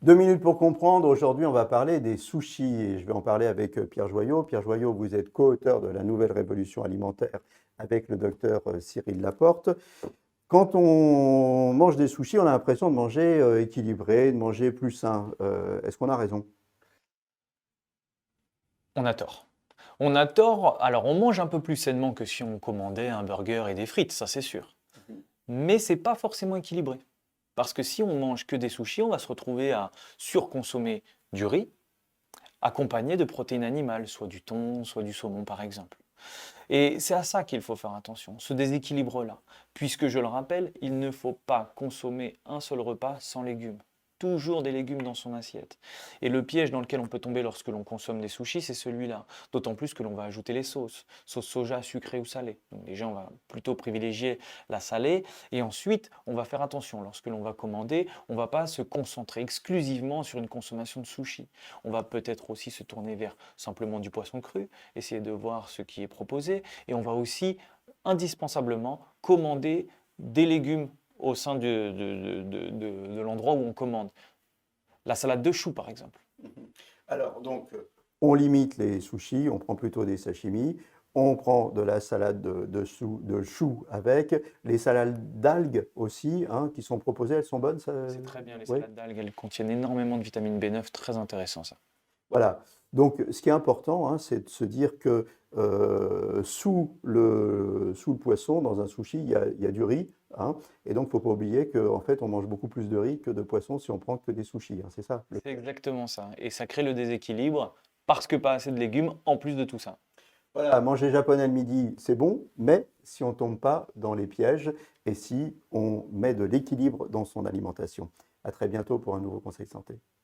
2 minutes pour comprendre. Aujourd'hui, on va parler des sushis et je vais en parler avec Pierre Joyot. Pierre Joyot, vous êtes co-auteur de La Nouvelle Révolution alimentaire avec le docteur Cyril Laporte. Quand on mange des sushis, on a l'impression de manger équilibré, de manger plus sain. Est-ce qu'on a raison? On a tort. On a tort, alors on mange un peu plus sainement que si on commandait un burger et des frites, ça c'est sûr. Mais c'est pas forcément équilibré. Parce que si on mange que des sushis, on va se retrouver à surconsommer du riz, accompagné de protéines animales, soit du thon, soit du saumon par exemple. Et c'est à ça qu'il faut faire attention, ce déséquilibre-là. Puisque je le rappelle, il ne faut pas consommer un seul repas sans légumes. Toujours des légumes dans son assiette. Et le piège dans lequel on peut tomber lorsque l'on consomme des sushis, c'est celui-là. D'autant plus que l'on va ajouter les sauces. Sauce soja sucrée ou salée. Donc déjà, on va plutôt privilégier la salée. Et ensuite, on va faire attention. Lorsque l'on va commander, on ne va pas se concentrer exclusivement sur une consommation de sushis. On va peut-être aussi se tourner vers simplement du poisson cru, essayer de voir ce qui est proposé. Et on va aussi indispensablement commander des légumes au sein de l'endroit où on commande. La salade de choux, par exemple. Alors, donc, on limite les sushis, on prend plutôt des sashimi, on prend de la salade de choux avec, les salades d'algues aussi, hein, qui sont proposées, elles sont bonnes, ça? C'est très bien, les Oui. salades d'algues, elles contiennent énormément de vitamine B9, très intéressant ça. Voilà. Donc, ce qui est important, hein, c'est de se dire que sous le poisson, dans un sushi, il y a du riz, hein, et donc, il ne faut pas oublier qu'en fait, on mange beaucoup plus de riz que de poisson si on prend que des sushis, hein, c'est ça le C'est piège. exactement ça. Et ça crée le déséquilibre parce que pas assez de légumes en plus de tout ça. Voilà, manger japonais le midi, c'est bon, mais si on ne tombe pas dans les pièges et si on met de l'équilibre dans son alimentation. À très bientôt pour un nouveau conseil santé.